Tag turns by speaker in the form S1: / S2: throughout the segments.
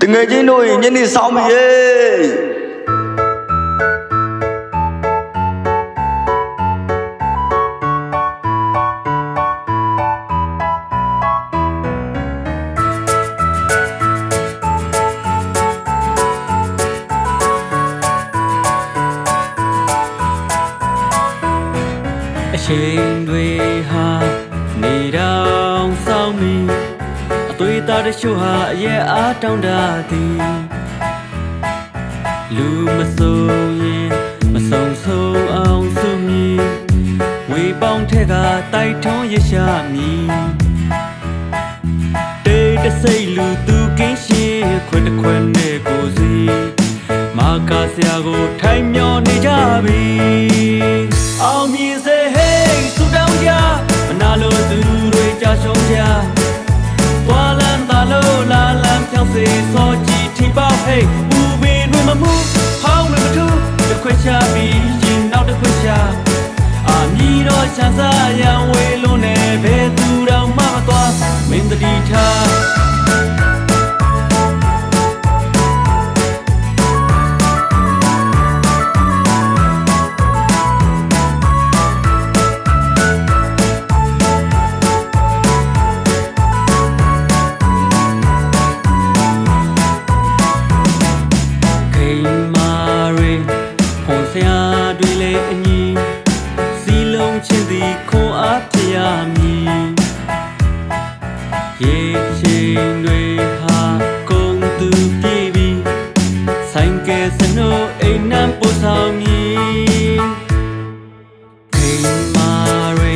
S1: တငယ်ချင်းတို့ညနေဆောင်ပြီရေ
S2: အချိန်တွေဟာနေတောင်ဆောင်မီအသွေးသားတချို့ဟာအရဲ့အားတောင်းတသည်လူမစိုးရင်မဆုံးဆုံးအောင်စုမီဝေပေါင်းထက်ကတိုက်ထုံးရရှာမီတေးတစိတ်လူသူကင်းရှင်ခွန်းတစ်ခွန်းနဲ့ကိုစီမာကာဆရာကိုထိုင်မျောနေကြပြီအောင်မြင်စေဟေးဆူတောင်းကြမနာလို့သူတွေကြရှုံးကြသွားလန်းသာလို့လာလန်းဖြောင်းစေစောကြည့်ထိပေါဟေးဘူပင်တွေမမှုဟောင်းတွေမထူးတစ်ခွက်ချပြီးရင်နောက်တစ်ခွက်ချအာမြည်တော့ချမ်းသာရန်ဝေလုံးနဲ့ဘယ်သူတော့မှမသွားမင်းတတိထားဆရာတွေလည်းအညီစီလုံးချင်းသည်ခွန်အားဖြစ်ရမည်ရေချင်းတွေဟာကုန်သူပြေးပြီးဆိုင်ကယ်စနိုးအိမ်နံပို့ဆောင်မည်ခိမာရီ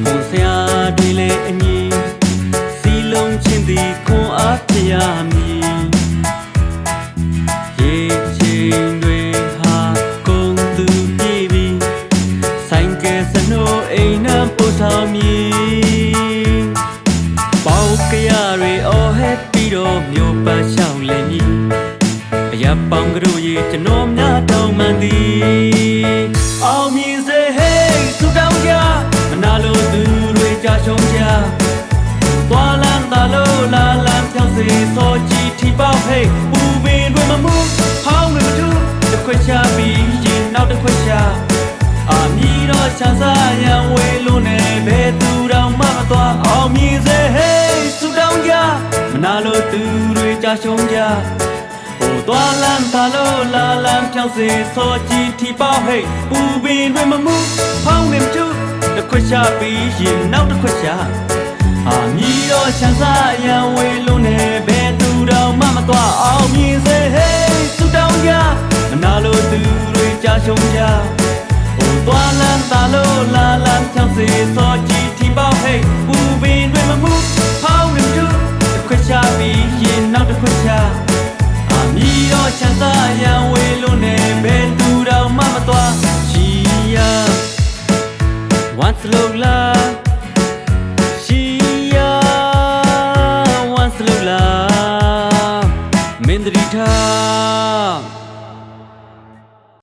S2: ခွန်ဆရာတွေလည်းအညီစီလုံးချင်းသည်ခွန်အားဖြစ်ရမည်ရေချင်းတွေဆောင်မည်ပေါကရတွေအော်ဟက်ပြီးတော့မြို့ပတ်ရှောင်းလည်မည်အရာပေါင်းကတို့ရေကျွန်တော်များတောင်းမှန်သည်အောင်မြင်စေဟေးဆူတောင်းကြမနာလို့သူတွေကြရှုံးကြသွားလန်းသာလို့လာလန်းဖြောင်းစေစောကြည့်ထိပေါဟေးပူပင်တွေမမှုဟောင်းတွေမထူးတစ်ခွက်ချပြီးရင်နောက်တစ်ခွက်ချအာမြည်တော့ချမ်းသာရန်ဝေလုံးနဲ့ဘယ်သူတော့မှမသွားအောင်မြင်စေဟေးဆူတောင်းကြမနာလို့သူတွေကြရှုံးကြဟိုသွားလန်းသာလို့လာလန်းဖြောင်းစေစောကြည့်ထိပေါဟေးပူပင်တွေမမှုဖောင်းနေမချူတစ်ခွက်ချပြီးရင်နောက်တစ်ခွက်ချအာမြည်တော့ချမ်းသာရန်ဝေလုံးနဲ့ဘယ်သူတော့မှမသွားအောင်မြင်စေဟေးဆူတောင်းကြမနာလို့သူတွေကြရှုံးကြသွားလန်းသာလို့လာလန်းဖြောင်းစေစောကြည့်ထိပေါဟေးပူပင်တွေမမှုဟောင်းနေမထူးတစ်ခွက်ချပြီးရင်နောက်တစ်ခွက်ချအာမြည်တော့ချမ်းသာရန်ဝေလုံးနဲ့ဘယ်သူတော့မှမသွားချီယာ once look la ချီယာ once look la မင်းတတိထား